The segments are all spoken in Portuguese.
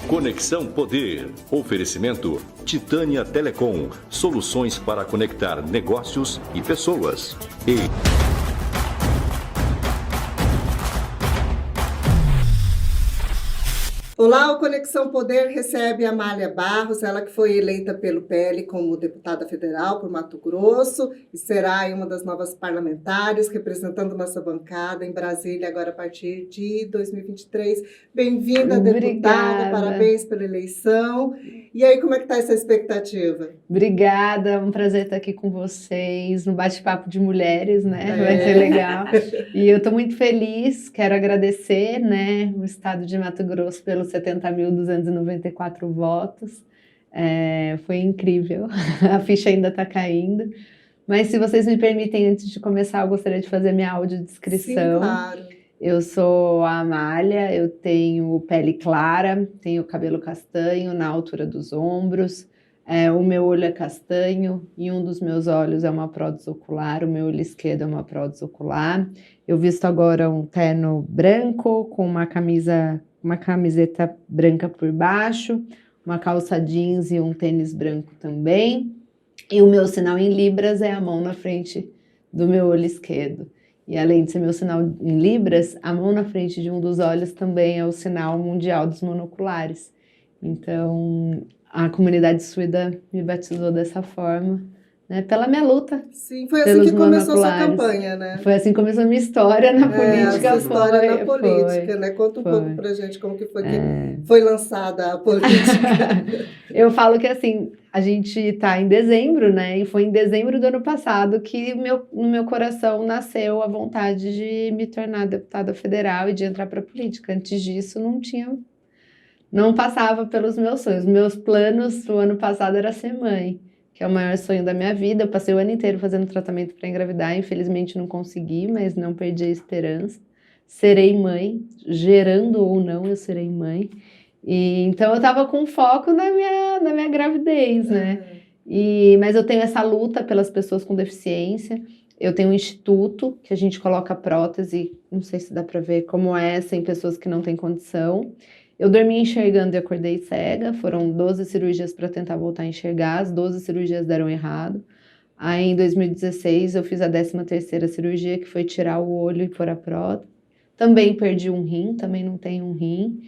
Conexão Poder. Oferecimento Titânia Telecom. Soluções para conectar negócios e pessoas. Olá, o Conexão Poder recebe a Amália Barros, ela que foi eleita pelo PL como deputada federal por Mato Grosso e será aí uma das novas parlamentares representando nossa bancada em Brasília agora a partir de 2023. Bem-vinda, deputada, parabéns pela eleição. E aí, como é que está essa expectativa? Obrigada, um prazer estar aqui com vocês no bate-papo de mulheres, né? Vai ser legal. E eu estou muito feliz, quero agradecer, né, o estado de Mato Grosso pelos 70.294 votos. Foi incrível, a ficha ainda está caindo. Mas se vocês me permitem, antes de começar, eu gostaria de fazer minha audiodescrição. Sim, claro. Eu sou a Amália, eu tenho pele clara, tenho cabelo castanho na altura dos ombros, o meu olho é castanho e um dos meus olhos é uma prótese ocular, o meu olho esquerdo é uma prótese ocular. Eu visto agora um terno branco com uma camiseta branca por baixo, uma calça jeans e um tênis branco também. E o meu sinal em Libras é a mão na frente do meu olho esquerdo. E além de ser meu sinal em Libras, a mão na frente de um dos olhos também é o sinal mundial dos monoculares. Então, a comunidade surda me batizou dessa forma, né, pela minha luta. Sim, foi assim que começou a sua campanha, né? Foi assim que começou a minha história na política. A sua história na política, né? Conta um pouco pra gente como que foi que foi lançada a política. Eu falo que assim, a gente está em dezembro, né? E foi em dezembro do ano passado que no meu coração nasceu a vontade de me tornar deputada federal e de entrar para a política. Antes disso, não passava pelos meus sonhos. Meus planos do ano passado era ser mãe, que é o maior sonho da minha vida. Eu passei o ano inteiro fazendo tratamento para engravidar, infelizmente não consegui, mas não perdi a esperança. Serei mãe, gerando ou não, eu serei mãe. E então eu estava com foco na minha gravidez, né? Mas eu tenho essa luta pelas pessoas com deficiência. Eu tenho um instituto que a gente coloca prótese, não sei se dá para ver como é, em pessoas que não têm condição. Eu dormi enxergando e acordei cega. Foram 12 cirurgias para tentar voltar a enxergar. As 12 cirurgias deram errado. Aí em 2016 eu fiz a 13ª cirurgia, que foi tirar o olho e pôr a prótese. Também perdi um rim, também não tenho um rim.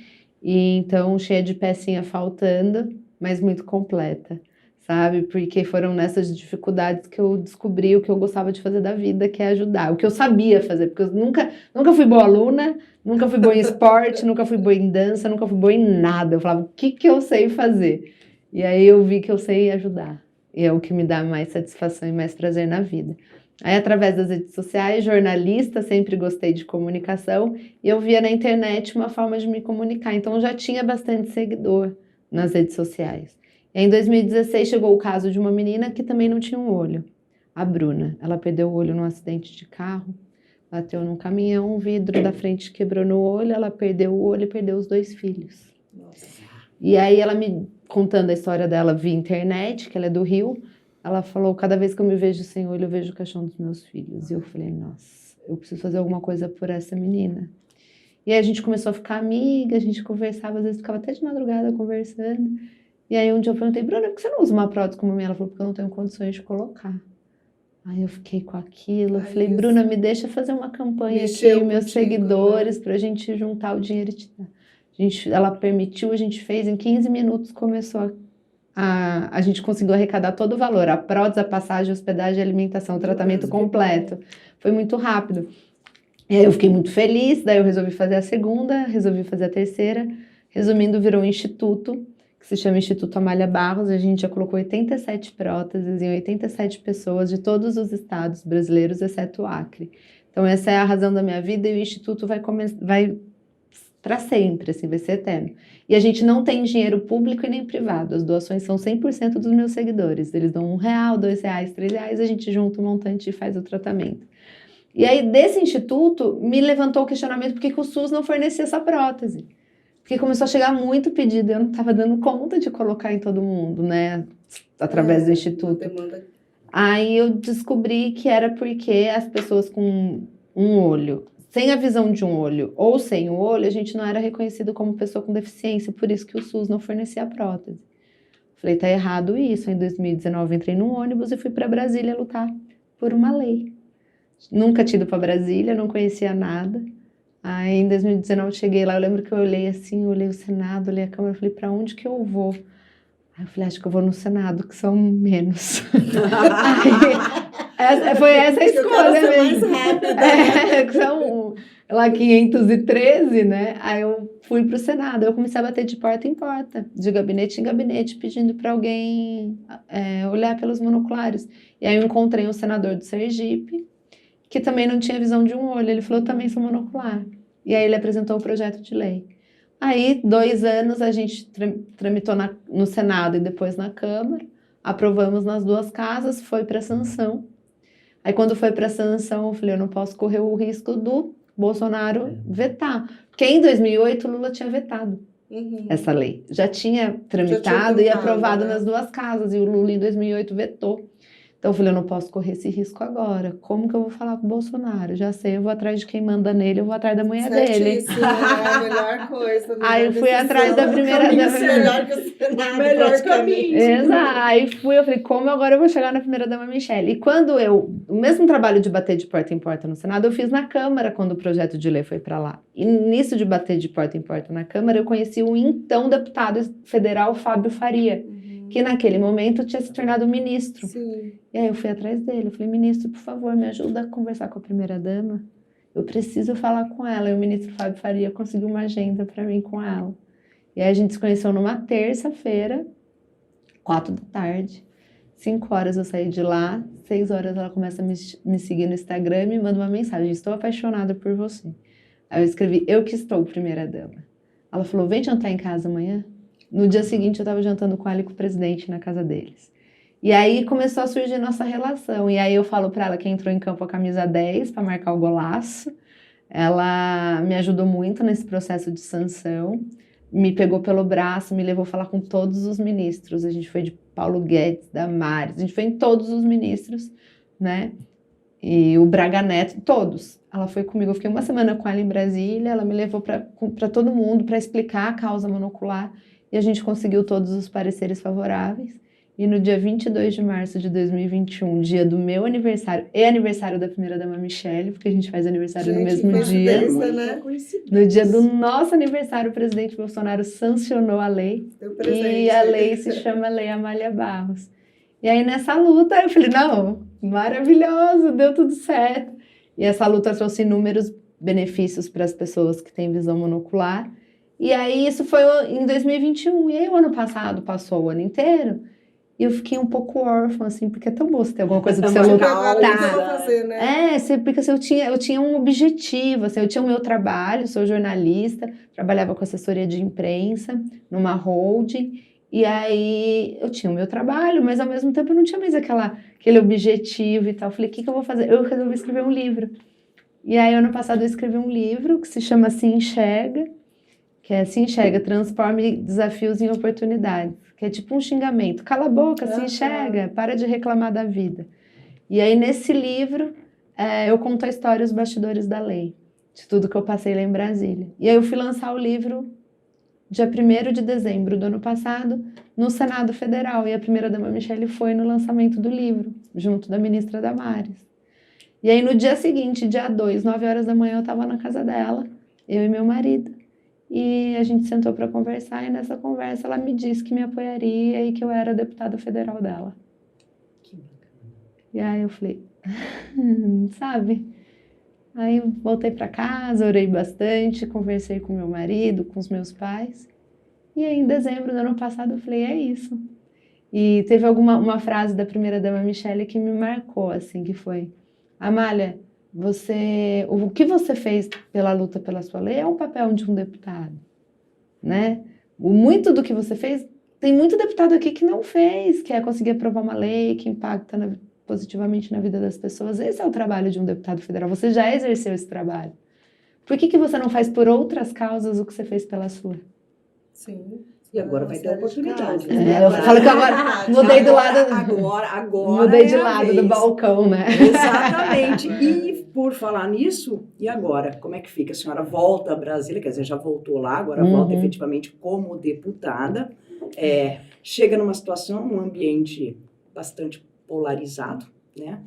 E então, cheia de pecinha faltando, mas muito completa, sabe? Porque foram nessas dificuldades que eu descobri o que eu gostava de fazer da vida, que é ajudar. O que eu sabia fazer, porque eu nunca fui boa aluna, nunca fui boa em esporte, nunca fui boa em dança, nunca fui boa em nada. Eu falava, o que eu sei fazer? E aí eu vi que eu sei ajudar. E é o que me dá mais satisfação e mais prazer na vida. Aí, através das redes sociais, jornalista, sempre gostei de comunicação, e eu via na internet uma forma de me comunicar. Então, eu já tinha bastante seguidor nas redes sociais. E aí, em 2016, chegou o caso de uma menina que também não tinha um olho, a Bruna. Ela perdeu o olho num acidente de carro, bateu num caminhão, o vidro da frente quebrou no olho, ela perdeu o olho e perdeu os 2 filhos. Nossa. E aí, ela me contando a história dela via internet, que ela é do Rio, ela falou, cada vez que eu me vejo sem olho, eu vejo o caixão dos meus filhos. E eu falei, nossa, eu preciso fazer alguma coisa por essa menina. E aí a gente começou a ficar amiga, a gente conversava, às vezes ficava até de madrugada conversando. E aí um dia eu perguntei, Bruna, por que você não usa uma prótese como a minha? Ela falou, porque eu não tenho condições de colocar. Aí eu fiquei com aquilo, eu falei, Bruna, me deixa fazer uma campanha aqui, meus seguidores, pra gente juntar o dinheiro e te dar. Ela permitiu, a gente fez, em 15 minutos começou a gente conseguiu arrecadar todo o valor, a prótese, a passagem, hospedagem, alimentação, tratamento completo. Foi muito rápido. E aí eu fiquei muito feliz, daí eu resolvi fazer a segunda, resolvi fazer a terceira. Resumindo, virou um instituto, que se chama Instituto Amália Barros. A gente já colocou 87 próteses em 87 pessoas de todos os estados brasileiros, exceto o Acre. Então essa é a razão da minha vida, e o instituto vai para sempre, assim, vai ser eterno. E a gente não tem dinheiro público e nem privado, as doações são 100% dos meus seguidores, eles dão R$1, R$2, R$3, a gente junta um montante e faz o tratamento. E aí, desse instituto, me levantou o questionamento por que o SUS não fornecia essa prótese. Porque começou a chegar muito pedido, eu não estava dando conta de colocar em todo mundo, né, através do instituto. Aí eu descobri que era porque as pessoas com um olho sem a visão de um olho ou sem o olho, a gente não era reconhecido como pessoa com deficiência, por isso que o SUS não fornecia a prótese. Falei, tá errado isso. Em 2019 entrei num ônibus e fui para Brasília lutar por uma lei. Nunca tinha ido para Brasília, não conhecia nada. Aí em 2019 cheguei lá, eu lembro que eu olhei assim, olhei o Senado, olhei a Câmara, falei, para onde que eu vou? Aí eu falei, acho que eu vou no Senado, que são menos. Foi essa a escolha mesmo. Mais rápido. Que são lá 513, né? Aí eu fui pro Senado, eu comecei a bater de porta em porta, de gabinete em gabinete, pedindo para alguém olhar pelos monoculares. E aí eu encontrei um senador do Sergipe, que também não tinha visão de um olho. Ele falou, eu também sou monocular. E aí ele apresentou o projeto de lei. Aí, 2 anos, a gente tramitou no Senado e depois na Câmara, aprovamos nas 2 casas, foi para sanção. Aí, quando foi para sanção, eu falei, eu não posso correr o risco do Bolsonaro vetar. Porque em 2008, o Lula tinha vetado essa lei. Já tinha tramitado e aprovado nas 2 casas, e o Lula, em 2008, vetou. Então, eu falei, eu não posso correr esse risco agora. Como que eu vou falar com o Bolsonaro? Já sei, eu vou atrás de quem manda nele, eu vou atrás da mulher dele. É a melhor coisa. Aí eu fui atrás da primeira dama. Melhor que o Senado. Melhor caminho. Exato. Aí eu falei, como agora eu vou chegar na primeira dama Michelle? E quando o mesmo trabalho de bater de porta em porta no Senado, eu fiz na Câmara, quando o projeto de lei foi para lá. E nisso de bater de porta em porta na Câmara, eu conheci o então deputado federal Fábio Faria, que naquele momento tinha se tornado ministro. Sim. E aí eu fui atrás dele, eu falei, ministro, por favor, me ajuda a conversar com a primeira-dama. Eu preciso falar com ela. E o ministro Fábio Faria conseguiu uma agenda para mim com ela. E aí a gente se conheceu numa terça-feira, 16h. 5h eu saí de lá, 6h ela começa a me seguir no Instagram e me manda uma mensagem, estou apaixonada por você. Aí eu escrevi, eu que estou primeira-dama. Ela falou, vem jantar em casa amanhã. No dia seguinte, eu estava jantando com ela e com o presidente na casa deles. E aí começou a surgir nossa relação. E aí eu falo para ela que entrou em campo a camisa 10 para marcar o golaço. Ela me ajudou muito nesse processo de sanção. Me pegou pelo braço, me levou a falar com todos os ministros. A gente foi de Paulo Guedes, Damares, a gente foi em todos os ministros, né? E o Braga Neto, todos. Ela foi comigo, eu fiquei 1 semana com ela em Brasília, ela me levou para todo mundo para explicar a causa monocular. E a gente conseguiu todos os pareceres favoráveis. E no dia 22 de março de 2021, dia do meu aniversário e aniversário da primeira-dama Michelle, porque a gente faz aniversário no mesmo dia. Né? No dia do nosso aniversário, o presidente Bolsonaro sancionou a lei. E a lei se chama Lei Amália Barros. E aí, nessa luta, eu falei, não, maravilhoso, deu tudo certo. E essa luta trouxe inúmeros benefícios para as pessoas que têm visão monocular. E aí, isso foi em 2021. E aí, o ano passado, passou o ano inteiro. E eu fiquei um pouco órfã, assim, porque é tão bom você ter alguma coisa pra você lutar. Fazer, né? Porque assim, eu tinha um objetivo, assim, eu tinha o meu trabalho, sou jornalista, trabalhava com assessoria de imprensa, numa holding, e aí eu tinha o meu trabalho, mas ao mesmo tempo eu não tinha mais aquele objetivo e tal. Eu falei, o que eu vou fazer? Eu resolvi escrever um livro. E aí, ano passado, eu escrevi um livro que se chama Se Enxerga, que é Se Enxerga, transforme desafios em oportunidades, que é tipo um xingamento. Cala a boca, se enxerga, para de reclamar da vida. E aí, nesse livro, eu conto a história e os bastidores da lei, de tudo que eu passei lá em Brasília. E aí eu fui lançar o livro dia 1º de dezembro do ano passado, no Senado Federal, e a primeira-dama Michelle foi no lançamento do livro, junto da ministra Damares. E aí, no dia seguinte, dia 2, 9h da manhã, eu estava na casa dela, eu e meu marido. E a gente sentou para conversar, e nessa conversa ela me disse que me apoiaria e que eu era deputada federal dela. Que bacana. E aí eu falei, sabe? Aí eu voltei para casa, orei bastante, conversei com meu marido, com os meus pais. E aí em dezembro do ano passado eu falei, é isso. E teve uma frase da primeira-dama Michelle que me marcou, assim, que foi, Amália, o que você fez pela luta pela sua lei é um papel de um deputado, né? Muito do que você fez, tem muito deputado aqui que não fez, que é conseguir aprovar uma lei que impacta positivamente na vida das pessoas. Esse é o trabalho de um deputado federal, você já exerceu esse trabalho. Por que você não faz por outras causas o que você fez pela sua? Sim. E agora vai ter oportunidade. Eu falo que agora mudei do lado. Agora mudei de é lado do balcão, né? Exatamente. E por falar nisso, e agora? Como é que fica? A senhora volta a Brasília, quer dizer, já voltou lá, agora Uhum. volta efetivamente como deputada. Chega numa situação, num ambiente bastante polarizado, né?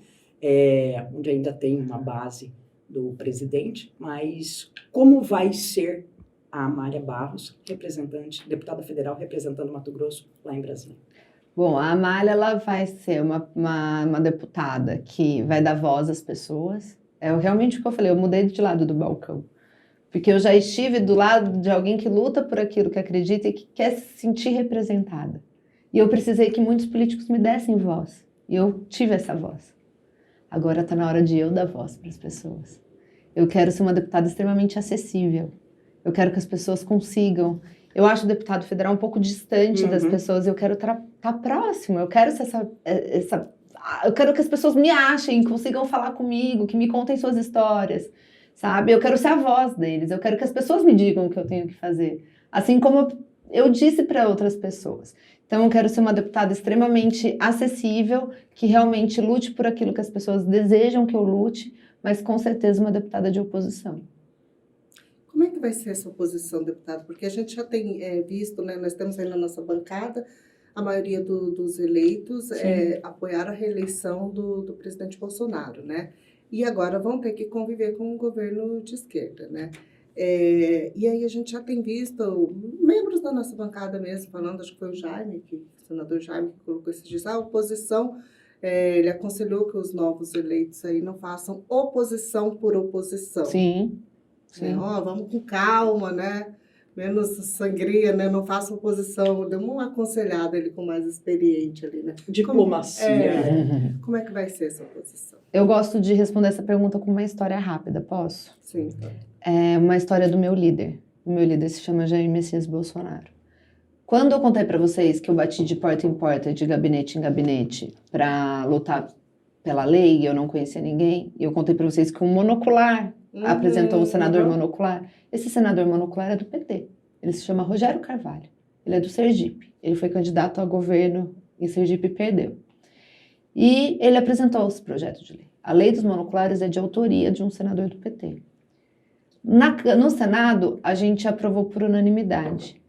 Onde ainda tem uma base do presidente, mas como vai ser a Amália Barros, deputada federal representando Mato Grosso lá em Brasília? Bom, a Amália, ela vai ser uma deputada que vai dar voz às pessoas. É realmente o que eu falei, eu mudei de lado do balcão. Porque eu já estive do lado de alguém que luta por aquilo que acredita e que quer se sentir representada. E eu precisei que muitos políticos me dessem voz. E eu tive essa voz. Agora está na hora de eu dar voz para as pessoas. Eu quero ser uma deputada extremamente acessível. Eu quero que as pessoas consigam. Eu acho o deputado federal um pouco distante das pessoas. Eu quero estar próximo. Eu quero ser eu quero que as pessoas me achem, consigam falar comigo, que me contem suas histórias, sabe? Eu quero ser a voz deles. Eu quero que as pessoas me digam o que eu tenho que fazer. Assim como eu disse para outras pessoas. Então, eu quero ser uma deputada extremamente acessível, que realmente lute por aquilo que as pessoas desejam que eu lute, mas com certeza uma deputada de oposição. Como é que vai ser essa oposição, deputado? Porque a gente já tem visto, né, nós temos aí na nossa bancada, a maioria dos eleitos apoiaram a reeleição do presidente Bolsonaro, né? E agora vão ter que conviver com um governo de esquerda, né? E aí a gente já tem visto membros da nossa bancada mesmo falando, acho que foi o senador Jaime, que colocou esses dias, a oposição, ele aconselhou que os novos eleitos aí não façam oposição por oposição. Sim. Vamos com calma, né? Menos sangria, né? Não faça oposição. Deu uma aconselhada ele com mais experiente ali, né? Diplomacia. Como é que vai ser essa oposição? Eu gosto de responder essa pergunta com uma história rápida, posso? Sim. É uma história do meu líder. O meu líder se chama Jair Messias Bolsonaro. Quando eu contei para vocês que eu bati de porta em porta, de gabinete em gabinete, para lutar pela lei e eu não conhecia ninguém, e eu contei para vocês que um monocular apresentou um senador monocular. Esse senador monocular é do PT. Ele se chama Rogério Carvalho. Ele é do Sergipe. Ele foi candidato a governo em Sergipe e perdeu. E ele apresentou esse projeto de lei. A lei dos monoculares é de autoria de um senador do PT. No Senado, a gente aprovou por unanimidade.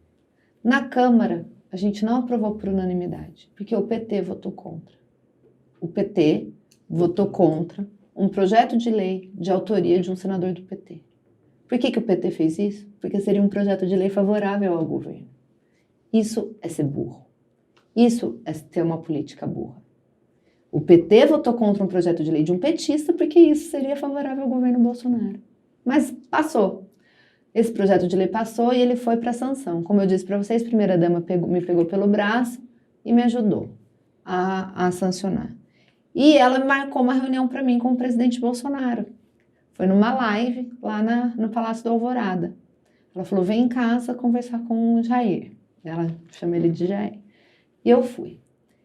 Na Câmara, a gente não aprovou por unanimidade, porque o PT votou contra. O PT votou contra um projeto de lei de autoria de um senador do PT. Por que o PT fez isso? Porque seria um projeto de lei favorável ao governo. Isso é ser burro. Isso é ter uma política burra. O PT votou contra um projeto de lei de um petista porque isso seria favorável ao governo Bolsonaro. Mas passou. Esse projeto de lei passou e ele foi para a sanção. Como eu disse para vocês, a primeira-dama me pegou pelo braço e me ajudou a sancionar. E ela marcou uma reunião para mim com o presidente Bolsonaro. Foi numa live lá no Palácio da Alvorada. Ela falou, vem em casa conversar com o Jair. Ela chama ele de Jair. E eu fui.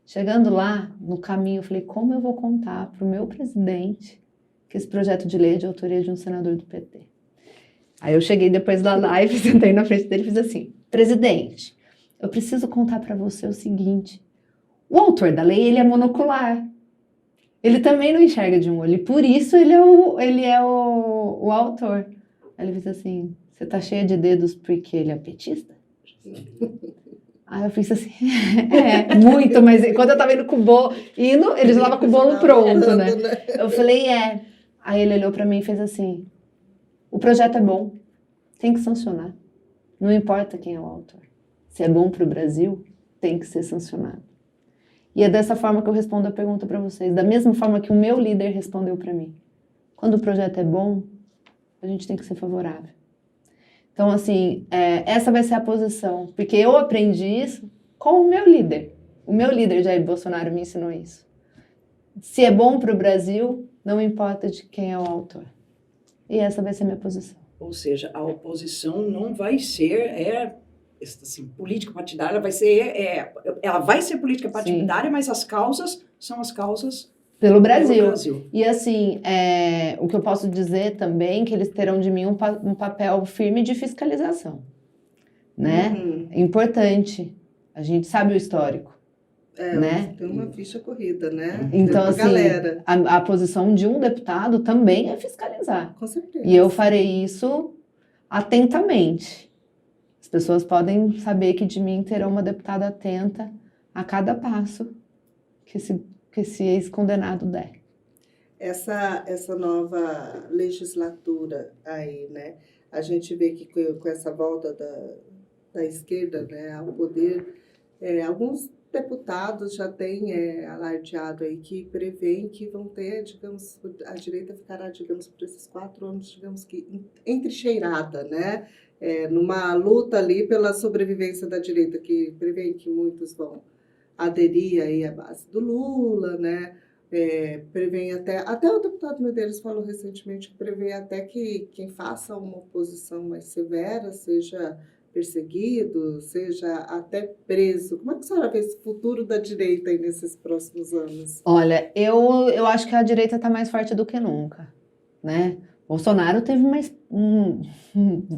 Chegando lá, no caminho, eu falei, como eu vou contar para o meu presidente que esse projeto de lei é de autoria de um senador do PT? Aí eu cheguei depois da live, sentei na frente dele e fiz assim, presidente, eu preciso contar para você o seguinte, o autor da lei, ele é monocular. Ele também não enxerga de um olho, e por isso ele é o autor. Aí ele fez assim, você tá cheia de dedos porque ele é petista? Aí eu fiz assim, muito, mas quando eu tava indo com o bolo, ele já tava com o bolo pronto, né? Eu falei, Aí ele olhou pra mim e fez assim, o projeto é bom, tem que sancionar. Não importa quem é o autor. Se é bom pro Brasil, tem que ser sancionado. E é dessa forma que eu respondo a pergunta para vocês, da mesma forma que o meu líder respondeu para mim. Quando o projeto é bom, a gente tem que ser favorável. Então, assim, essa vai ser a posição, porque eu aprendi isso com o meu líder. O meu líder, Jair Bolsonaro, me ensinou isso. Se é bom para o Brasil, não importa de quem é o autor. E essa vai ser a minha posição. Ou seja, a oposição não vai ser... assim, política partidária, ela vai ser política partidária, mas as causas são as causas pelo Brasil. E assim, o que eu posso dizer também é que eles terão de mim um papel firme de fiscalização, né? É importante, a gente sabe o histórico. né? Tem uma ficha corrida, né? Então, Tem uma assim, galera. a posição de um deputado também é fiscalizar. Com certeza. E eu farei isso atentamente. As pessoas podem saber que de mim terão uma deputada atenta a cada passo que esse ex-condenado der. Essa nova legislatura aí, né? A gente vê que com essa volta da esquerda, né, ao poder, alguns deputados já têm alardeado aí que prevêem que vão ter, digamos, a direita ficará, digamos, por esses 4 anos, digamos que entrecheirada, né? Numa luta ali pela sobrevivência da direita, que prevêem que muitos vão aderir aí à base do Lula, né? Prevêem até o deputado Medeiros falou recentemente que prevê até que quem faça uma oposição mais severa seja perseguido, seja até preso. Como é que a senhora vê esse futuro da direita aí nesses próximos anos? Olha, eu acho que a direita está mais forte do que nunca, né? Bolsonaro teve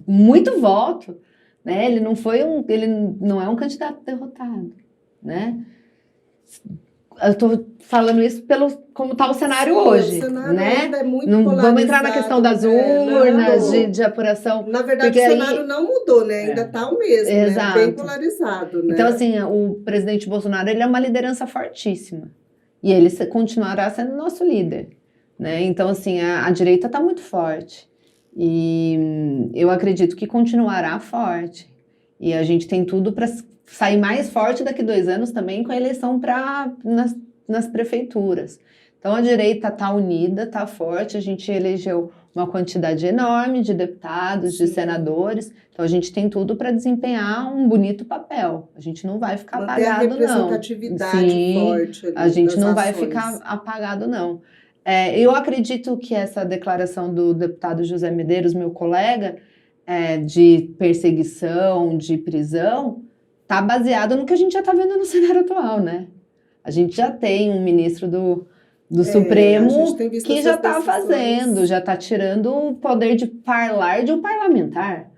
muito voto, né? Ele não é um candidato derrotado, né? Eu estou falando isso como está o cenário hoje, o cenário né? ainda é muito Não polarizado. vamos entrar na questão das urnas, de apuração. Na verdade, o cenário não mudou, né? Ainda está o mesmo, Exato. né? Bem polarizado, né? Então, assim, o presidente Bolsonaro, ele é uma liderança fortíssima. E ele continuará sendo nosso líder, né? Então, assim, a direita está muito forte. E eu acredito que continuará forte. E a gente tem tudo para sair mais forte daqui 2 anos também com a eleição nas prefeituras. Então, a direita está unida, está forte. A gente elegeu uma quantidade enorme de deputados, de senadores. Então, a gente tem tudo para desempenhar um bonito papel. A gente não vai ficar apagado, não. Manter a representatividade forte ali, a gente não vai ações. ficar apagado, não. Eu acredito que essa declaração do deputado José Medeiros, meu colega, de perseguição, de prisão, está baseado no que a gente já está vendo no cenário atual, né? A gente já tem um ministro do Supremo que já está fazendo, já está tirando o poder de falar de um parlamentar,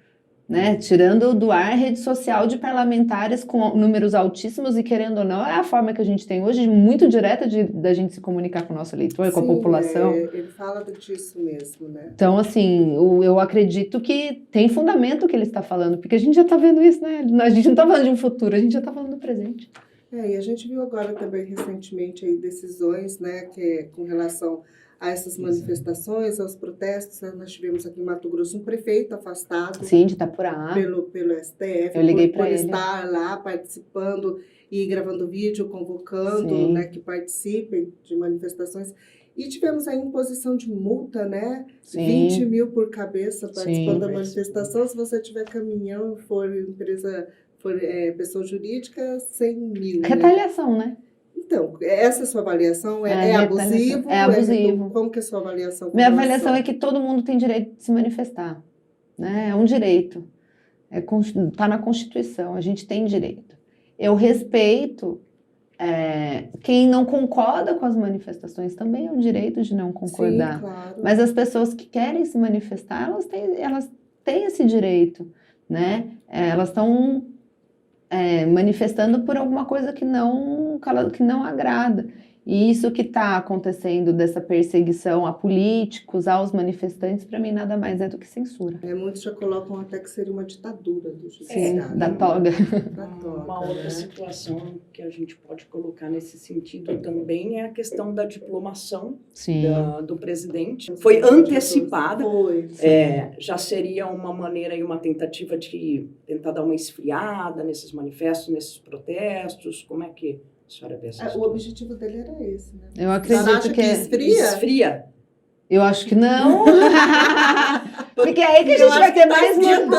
né? Tirando do ar rede social de parlamentares com números altíssimos e, querendo ou não, é a forma que a gente tem hoje, muito direta da gente se comunicar com o nosso eleitor, Sim, com a população. Ele fala disso mesmo, né? Então, assim, eu acredito que tem fundamento o que ele está falando, porque a gente já está vendo isso, né? A gente não está falando de um futuro, a gente já está falando do presente. E a gente viu agora também recentemente aí decisões, né, com relação a essas manifestações, aos protestos. Nós tivemos aqui em Mato Grosso um prefeito afastado. Sim, de Itapurá. Pelo STF. Eu liguei por ele. estar lá participando e gravando vídeo, convocando, né, que participem de manifestações. E tivemos a imposição de multa, né? Sim. 20 mil por cabeça participando da manifestação. Se você tiver caminhão, for pessoa jurídica, 100 mil. Retaliação, né? Então, essa sua avaliação é abusivo? É abusivo. Como que é a sua avaliação? Minha avaliação é que todo mundo tem direito de se manifestar, né? É um direito. Tá na Constituição, a gente tem direito. Eu respeito quem não concorda com as manifestações, também é um direito de não concordar. Sim, claro. Mas as pessoas que querem se manifestar, elas têm esse direito, né? Elas estão manifestando por alguma coisa que não agrada. E isso que está acontecendo, dessa perseguição a políticos, aos manifestantes, para mim nada mais é do que censura. Muitos já colocam até que seria uma ditadura do judiciário. Sim, da toga. Uma outra situação que a gente pode colocar nesse sentido também é a questão da diplomação do presidente. Foi antecipada. Já seria uma maneira e uma tentativa de tentar dar uma esfriada nesses manifestos, nesses protestos. Como é que a senhora vê essa situação? O objetivo dele era esse, né? Eu acredito que esfria. Eu acho que não. Porque é aí que a gente vai ter mais mudando.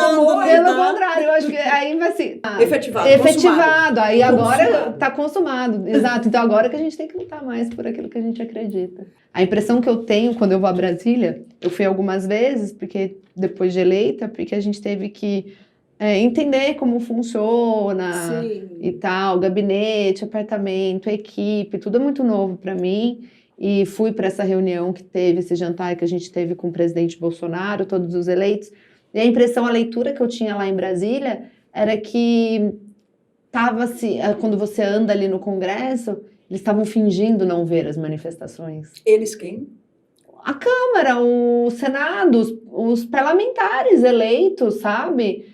Pelo contrário, eu acho que aí vai ser efetivado. Consumado. Aí agora está consumado. Exato. Então agora que a gente tem que lutar mais por aquilo que a gente acredita. A impressão que eu tenho quando eu vou a Brasília, eu fui algumas vezes, porque depois de eleita, porque a gente teve que entender como funciona. Sim. E tal, gabinete, apartamento, equipe, tudo é muito novo para mim. E fui para essa reunião que teve, esse jantar que a gente teve com o presidente Bolsonaro, todos os eleitos. E a leitura que eu tinha lá em Brasília era que tava assim, quando você anda ali no Congresso, eles estavam fingindo não ver as manifestações. Eles quem? A Câmara, o Senado, os parlamentares eleitos, sabe?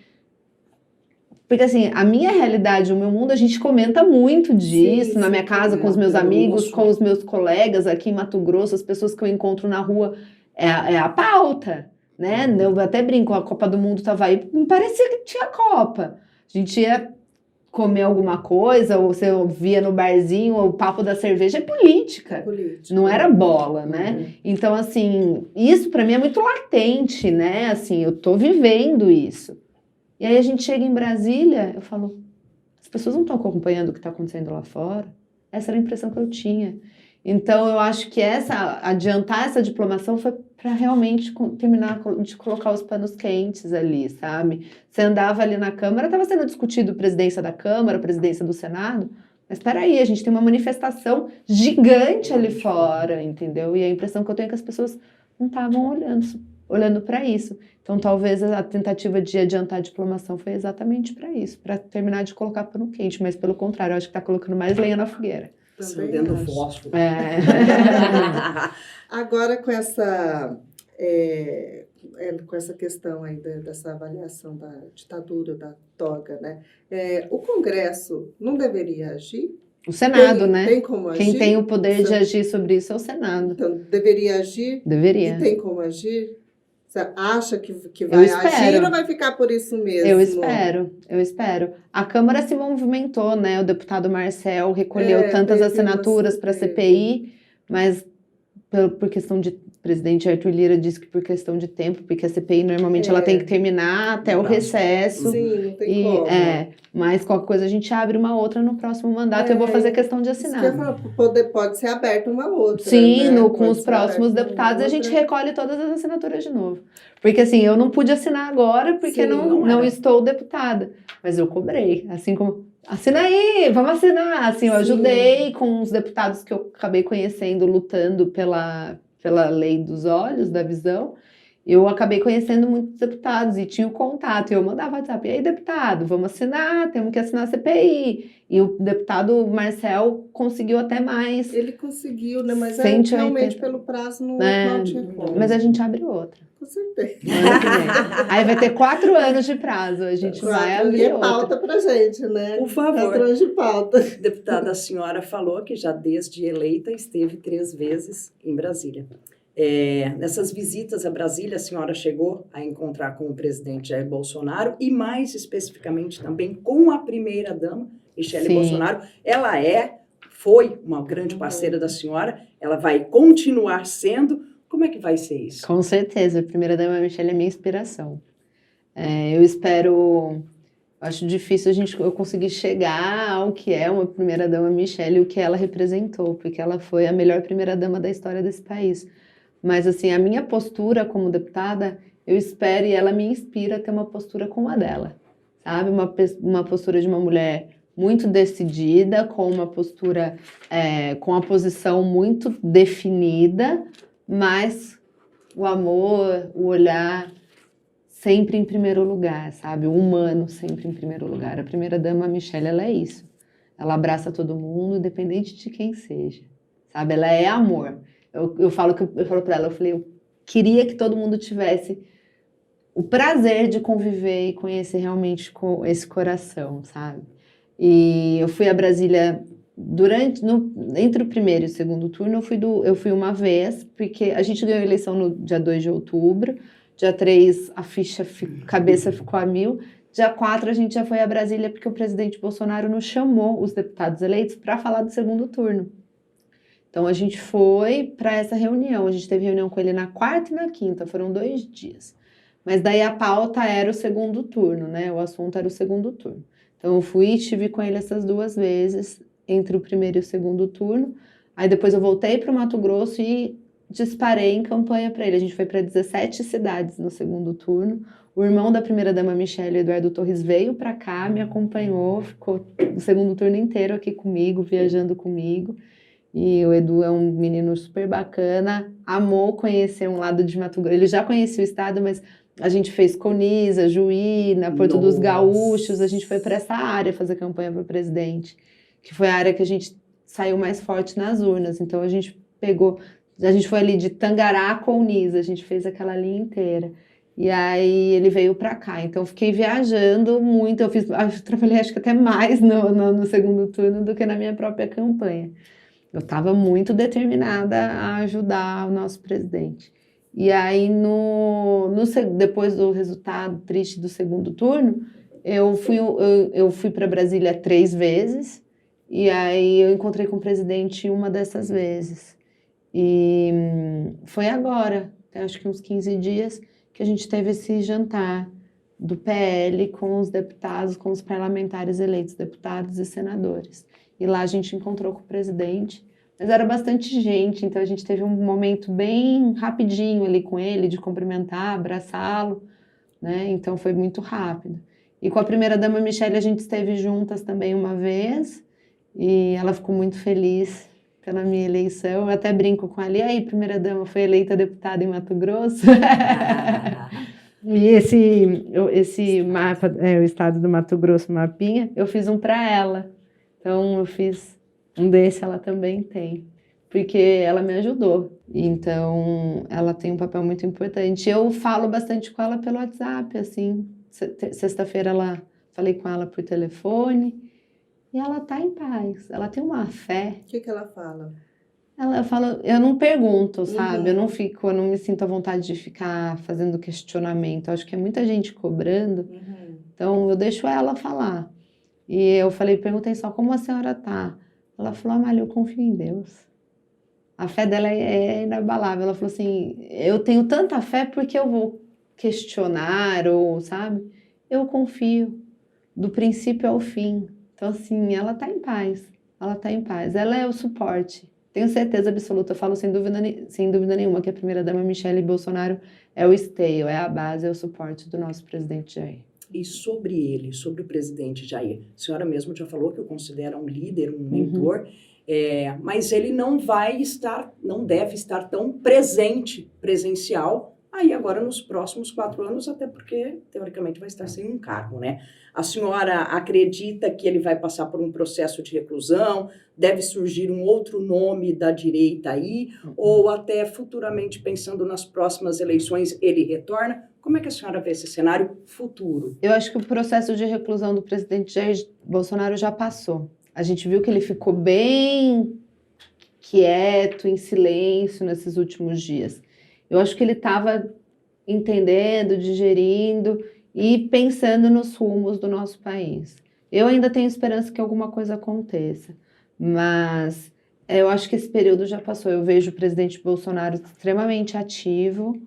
Porque assim, a minha realidade, o meu mundo, a gente comenta muito disso Sim, na minha sim, casa, com os meus Mato amigos, Grosso. com os meus colegas aqui em Mato Grosso, as pessoas que eu encontro na rua, é a pauta, né? Eu até brinco, a Copa do Mundo tava aí, me parecia que tinha Copa. A gente ia comer alguma coisa, ou você via no barzinho, o papo da cerveja é política. Política. Não era bola, né? Uhum. Então, assim, isso pra mim é muito latente, né? Assim, eu tô vivendo isso. E aí a gente chega em Brasília, eu falo, as pessoas não estão acompanhando o que está acontecendo lá fora. Essa era a impressão que eu tinha. Então, eu acho que adiantar essa diplomação foi para realmente terminar de colocar os panos quentes ali, sabe? Você andava ali na Câmara, estava sendo discutido presidência da Câmara, presidência do Senado, mas espera aí, a gente tem uma manifestação gigante ali fora, entendeu? E a impressão que eu tenho é que as pessoas não estavam olhando para isso. Então, talvez a tentativa de adiantar a diplomação foi exatamente para isso, para terminar de colocar pano quente, mas pelo contrário, eu acho que está colocando mais lenha na fogueira. Acendendo acho. fósforo. É. Agora, com essa questão aí dessa avaliação da ditadura, da toga, né? O Congresso não deveria agir? O Senado, né? Tem como agir? Quem tem o poder de agir sobre isso é o Senado. Então, deveria agir? Deveria. E tem como agir? Você acha que vai agir ou vai ficar por isso mesmo? Eu espero. A Câmara se movimentou, né? O deputado Marcel recolheu tantas assinaturas para a CPI, mas por questão de... O presidente Arthur Lira disse que por questão de tempo, porque a CPI normalmente ela tem que terminar até o recesso. Sim, não tem como. Mas qualquer coisa a gente abre uma outra no próximo mandato. Eu vou fazer questão de assinar. Pode ser aberta uma outra. Sim, né? Com os próximos deputados a gente recolhe todas as assinaturas de novo. Porque assim, eu não pude assinar agora porque não estou deputada. Mas eu cobrei, assim como... Assina aí, vamos assinar. Assim, eu ajudei com os deputados que eu acabei conhecendo, lutando pela lei dos olhos, da visão. Eu acabei conhecendo muitos deputados e tinha o contato. E eu mandava WhatsApp, e aí, deputado, vamos assinar, temos que assinar a CPI. E o deputado Marcel conseguiu até mais. Ele conseguiu, né? Mas 180. Realmente pelo prazo não tinha como. Mas a gente abre outra. Com certeza. Aí vai ter 4 anos de prazo. A gente vai abrir outra. Pauta pra gente, né? Por favor. 4 anos de pauta. Deputada, a senhora falou que já desde eleita esteve 3 vezes em Brasília. Nessas visitas a Brasília, a senhora chegou a encontrar com o presidente Jair Bolsonaro e, mais especificamente, também com a primeira-dama, Michele Bolsonaro. Ela foi uma grande parceira da senhora, ela vai continuar sendo. Como é que vai ser isso? Com certeza, a primeira-dama Michele é minha inspiração. Eu espero... Acho difícil eu conseguir chegar ao que é uma primeira-dama Michele e o que ela representou, porque ela foi a melhor primeira-dama da história desse país. Mas, assim, a minha postura como deputada, eu espero e ela me inspira a ter uma postura como a dela, sabe? Uma postura de uma mulher muito decidida, com uma postura, com a posição muito definida, mas o amor, o olhar sempre em primeiro lugar, sabe? O humano sempre em primeiro lugar. A primeira-dama Michele, ela é isso. Ela abraça todo mundo, independente de quem seja, sabe? Ela é amor. Eu falo para ela, eu queria que todo mundo tivesse o prazer de conviver e conhecer realmente com esse coração, sabe? E eu fui a Brasília entre o primeiro e o segundo turno, eu fui uma vez, porque a gente ganhou a eleição no dia 2 de outubro, dia 3 a cabeça ficou a 1000, dia 4 a gente já foi a Brasília porque o presidente Bolsonaro nos chamou, os deputados eleitos, para falar do segundo turno. Então a gente foi para essa reunião, a gente teve reunião com ele na quarta e na quinta, foram 2 dias. Mas daí a pauta era o segundo turno, né? O assunto era o segundo turno. Então eu fui e estive com ele essas 2 vezes, entre o primeiro e o segundo turno. Aí depois eu voltei para o Mato Grosso e disparei em campanha para ele. A gente foi para 17 cidades no segundo turno. O irmão da primeira-dama Michele, Eduardo Torres, veio para cá, me acompanhou, ficou o segundo turno inteiro aqui comigo, viajando comigo. E o Edu é um menino super bacana, amou conhecer um lado de Mato Grosso. Ele já conhecia o estado, mas A gente fez Coniza, Juína, Porto dos Nossa. Gaúchos, a gente foi para essa área fazer campanha para o presidente, que foi a área que a gente saiu mais forte nas urnas. Então a gente foi ali de Tangará a Coniza, a gente fez aquela linha inteira. E aí ele veio para cá. Então eu fiquei viajando muito, eu trabalhei acho que até mais no segundo turno do que na minha própria campanha. Eu estava muito determinada a ajudar o nosso presidente. E aí, depois do resultado triste do segundo turno, eu fui para Brasília 3 vezes, e aí eu encontrei com o presidente uma dessas vezes. E foi agora, acho que uns 15 dias, que a gente teve esse jantar do PL com os deputados, com os parlamentares eleitos, deputados e senadores. E lá a gente encontrou com o presidente. Mas era bastante gente, então a gente teve um momento bem rapidinho ali com ele, de cumprimentar, abraçá-lo, né? Então foi muito rápido. E com a primeira-dama Michele a gente esteve juntas também uma vez, e ela ficou muito feliz pela minha eleição. Eu até brinco com ela, e aí, primeira-dama, foi eleita deputada em Mato Grosso? E esse mapa, o estado do Mato Grosso, mapinha, eu fiz um para ela. Então eu fiz um desse, ela também tem, porque ela me ajudou. Então, ela tem um papel muito importante. Eu falo bastante com ela pelo WhatsApp, assim. Sexta-feira falei com ela por telefone e ela tá em paz. Ela tem uma fé. O que ela fala? Ela fala, eu não pergunto, sabe? Eu não me sinto à vontade de ficar fazendo questionamento. Eu acho que é muita gente cobrando. Então, eu deixo ela falar. E eu perguntei só como a senhora tá. Ela falou, Amália, eu confio em Deus. A fé dela é inabalável. Ela falou assim, eu tenho tanta fé porque eu vou questionar, ou, sabe? Eu confio do princípio ao fim. Então, assim, ela tá em paz. Ela tá em paz. Ela é o suporte. Tenho certeza absoluta, eu falo sem dúvida nenhuma que a primeira-dama Michele Bolsonaro é o esteio, é a base, é o suporte do nosso presidente Jair. E sobre o presidente Jair, a senhora mesmo já falou que o considera um líder, um mentor, mas ele não deve estar tão presencial, aí agora nos próximos 4 anos, até porque, teoricamente, vai estar sem um cargo, né? A senhora acredita que ele vai passar por um processo de reclusão, deve surgir um outro nome da direita aí, ou até futuramente, pensando nas próximas eleições, ele retorna? Como é que a senhora vê esse cenário futuro? Eu acho que o processo de reclusão do presidente Jair Bolsonaro já passou. A gente viu que ele ficou bem quieto, em silêncio nesses últimos dias. Eu acho que ele estava entendendo, digerindo e pensando nos rumos do nosso país. Eu ainda tenho esperança que alguma coisa aconteça, mas eu acho que esse período já passou. Eu vejo o presidente Bolsonaro extremamente ativo,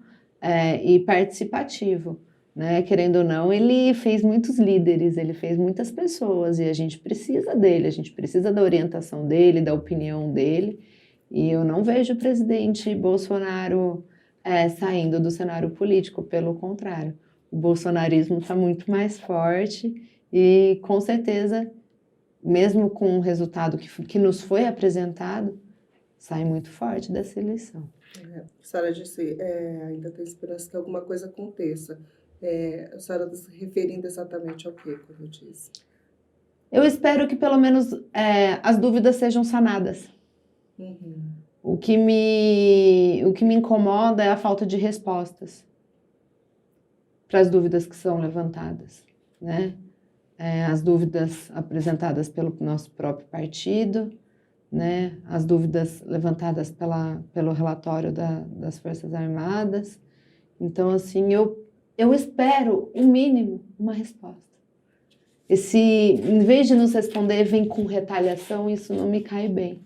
e participativo, né? Querendo ou não, ele fez muitos líderes, ele fez muitas pessoas, e a gente precisa dele, a gente precisa da orientação dele, da opinião dele, e eu não vejo o presidente Bolsonaro saindo do cenário político, pelo contrário, o bolsonarismo está muito mais forte, e com certeza, mesmo com o resultado que nos foi apresentado, sai muito forte dessa eleição. A senhora disse, ainda tem esperança que alguma coisa aconteça. A senhora está se referindo exatamente ao quê, quando disse? Eu espero que pelo menos as dúvidas sejam sanadas. O que me incomoda é a falta de respostas para as dúvidas que são levantadas, né? As dúvidas apresentadas pelo nosso próprio partido, né, as dúvidas levantadas pelo relatório das Forças Armadas. Então, assim, eu espero, o mínimo, uma resposta. Em vez de nos responder, vem com retaliação, isso não me cai bem.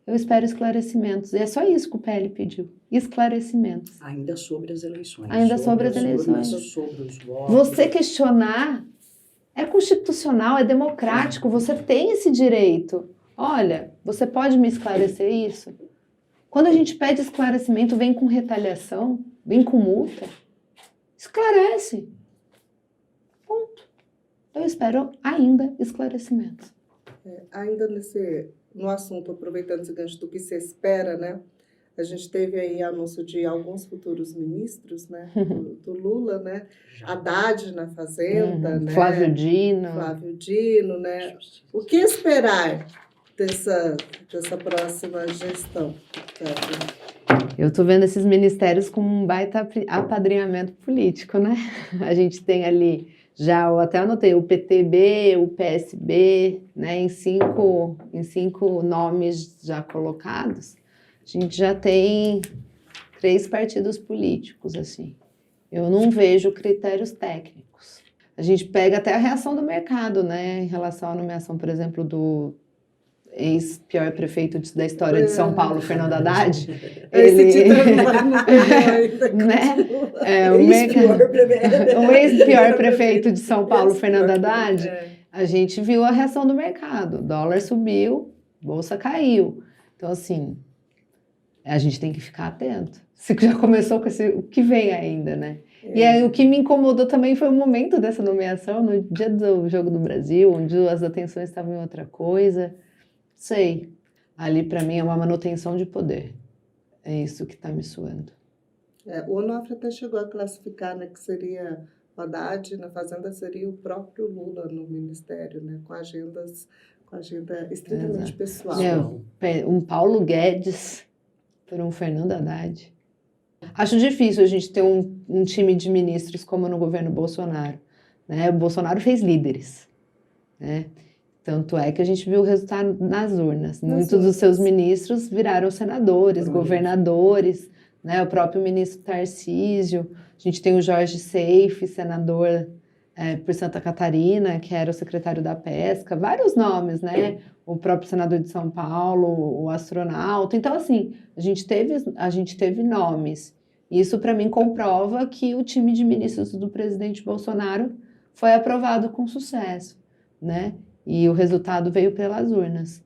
Eu espero esclarecimentos. E é só isso que o PL pediu, esclarecimentos. Ainda sobre as eleições. Ainda sobre as eleições. Sobre os votos. Você questionar é constitucional, é democrático, você tem esse direito. Olha, você pode me esclarecer isso? Quando a gente pede esclarecimento, vem com retaliação, vem com multa. Esclarece. Ponto. Eu espero ainda esclarecimentos. Ainda no assunto, aproveitando esse gancho do que se espera, né? A gente teve aí anúncio de alguns futuros ministros, né? Do Lula, né? Haddad na Fazenda, né? Flávio Dino. Flávio Dino, né? O que esperar dessa próxima gestão? Eu estou vendo esses ministérios como um baita apadrinhamento político, né? A gente tem ali, já eu até anotei, o PTB, o PSB, né? Em cinco nomes já colocados, a gente já tem 3 partidos políticos, assim. Eu não vejo critérios técnicos. A gente pega até a reação do mercado, né? Em relação à nomeação, por exemplo, do ex-pior prefeito da história de São Paulo, Fernando Haddad. O ex-pior prefeito de São Paulo, Fernando Haddad. A gente viu a reação do mercado. O dólar subiu, bolsa caiu. Então, assim, a gente tem que ficar atento. Se já começou com o que vem ainda, né? E aí, o que me incomodou também foi o momento dessa nomeação, no dia do Jogo do Brasil, onde as atenções estavam em outra coisa. Sei, ali para mim é uma manutenção de poder. É isso que está me suando. O Onofre até chegou a classificar, né, que seria o Haddad na Fazenda, seria o próprio Lula no Ministério, né, com agenda estritamente pessoal. Um Paulo Guedes por um Fernando Haddad. Acho difícil a gente ter um time de ministros como no governo Bolsonaro, né? O Bolsonaro fez líderes, né? Tanto é que a gente viu o resultado nas urnas. Muitos dos seus ministros viraram senadores, governadores, né? O próprio ministro Tarcísio. A gente tem o Jorge Seife, senador por Santa Catarina, que era o secretário da Pesca. Vários nomes, né? O próprio senador de São Paulo, o astronauta. Então, assim, a gente teve nomes. Isso, para mim, comprova que o time de ministros do presidente Bolsonaro foi aprovado com sucesso, né? E o resultado veio pelas urnas.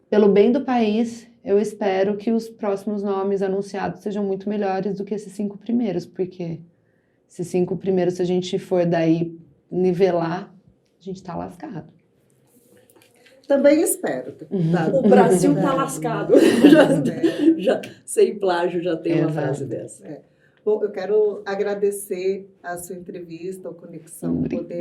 Pelo bem do país, eu espero que os próximos nomes anunciados sejam muito melhores do que esses 5 primeiros, porque esses 5 primeiros, se a gente for daí nivelar, a gente está lascado. Também espero, deputado. O Brasil está lascado. Já, sem plágio, já tem uma frase dessa. Bom, eu quero agradecer a sua entrevista, ao Conexão Poder,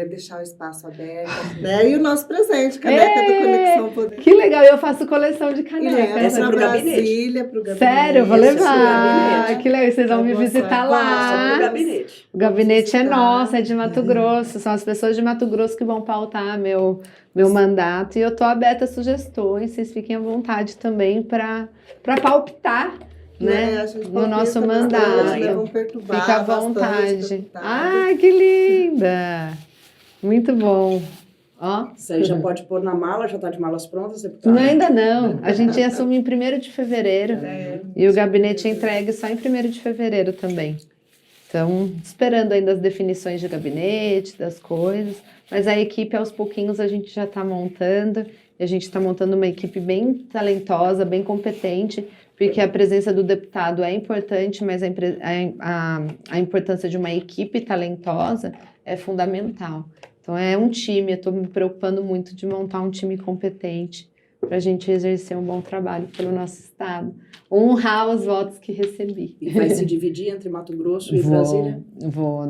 deixar o espaço aberto, né? E o nosso presente, caneca do Conexão Poder. Que legal, eu faço coleção de canecas. Essa é para Brasília, para o gabinete. Sério, eu vou levar. Que legal, vocês vão me visitar lá. Pro gabinete. O gabinete é nosso, é de Mato Grosso. São as pessoas de Mato Grosso que vão pautar meu mandato. E eu estou aberta a sugestões, vocês fiquem à vontade também para palpitar. Né? No nosso mandato. Fica à vontade. Ai, que linda! Muito bom. Ó. Isso aí já pode pôr na mala, já está de malas prontas, deputada? Não, ainda não. A gente assume em 1º de fevereiro. E o gabinete é entregue só em 1º de fevereiro também. Então, esperando ainda as definições de gabinete, das coisas. Mas a equipe, aos pouquinhos, a gente já está montando. E a gente está montando uma equipe bem talentosa, bem competente, porque a presença do deputado é importante, mas a importância de uma equipe talentosa é fundamental. Então, é um time, eu estou me preocupando muito de montar um time competente para a gente exercer um bom trabalho pelo nosso estado. Honrar os votos que recebi. E vai se dividir entre Mato Grosso e Brasília? Vou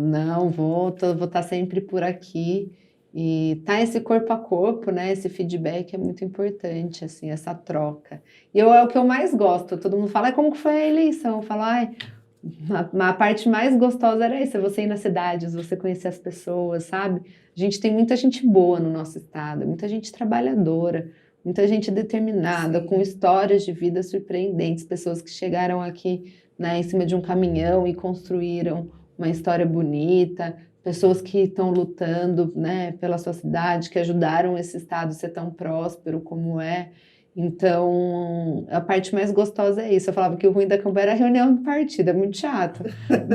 estar sempre por aqui. E tá esse corpo a corpo, né? Esse feedback é muito importante, assim, essa troca. E é o que eu mais gosto. Todo mundo fala, como que foi a eleição? Eu falo, a parte mais gostosa era isso, você ir nas cidades, você conhecer as pessoas, sabe? A gente tem muita gente boa no nosso estado, muita gente trabalhadora, muita gente determinada, com histórias de vida surpreendentes, pessoas que chegaram aqui, né, em cima de um caminhão e construíram uma história bonita, pessoas que estão lutando, né, pela sua cidade, que ajudaram esse estado a ser tão próspero como é. Então, a parte mais gostosa é isso. Eu falava que o ruim da campanha era a reunião do partido, é muito chato.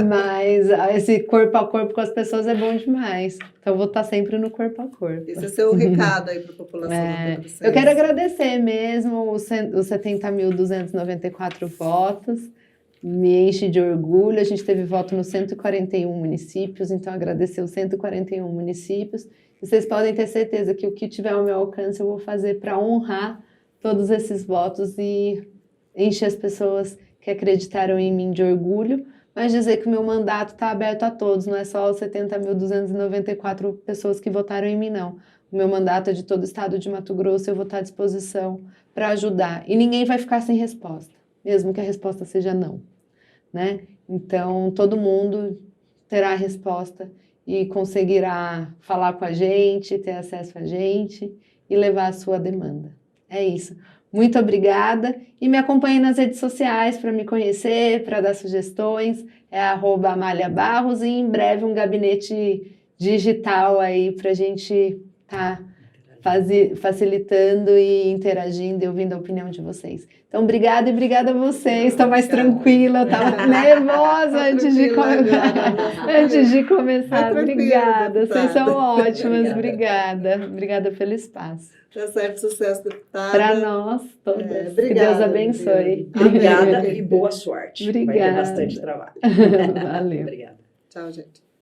Mas esse corpo a corpo com as pessoas é bom demais. Então, eu vou estar sempre no corpo a corpo. Esse é o seu recado aí para a população. Eu quero agradecer mesmo os 70.294 votos. Me enche de orgulho. A gente teve voto nos 141 municípios, então agradecer os 141 municípios. E vocês podem ter certeza que o que tiver ao meu alcance eu vou fazer para honrar todos esses votos e encher as pessoas que acreditaram em mim de orgulho, mas dizer que o meu mandato está aberto a todos, não é só os 70.294 pessoas que votaram em mim, não. O meu mandato é de todo o estado de Mato Grosso, eu vou estar à disposição para ajudar. E ninguém vai ficar sem resposta, mesmo que a resposta seja não, né? Então, todo mundo terá a resposta e conseguirá falar com a gente, ter acesso a gente e levar a sua demanda. É isso. Muito obrigada e me acompanhe nas redes sociais para me conhecer, para dar sugestões. É @AmáliaBarros e em breve um gabinete digital aí para a gente estar facilitando e interagindo e ouvindo a opinião de vocês. Então, obrigada e obrigada a vocês. Estou mais tranquila, estava nervosa antes de começar. Obrigada, vocês são ótimas. Obrigada. Obrigada pelo espaço. Tá certo, sucesso, deputada. Para nós todas. Obrigada, que Deus abençoe. Obrigada e boa sorte. Obrigada. Vai ter bastante trabalho. Valeu. Obrigada. Tchau, gente.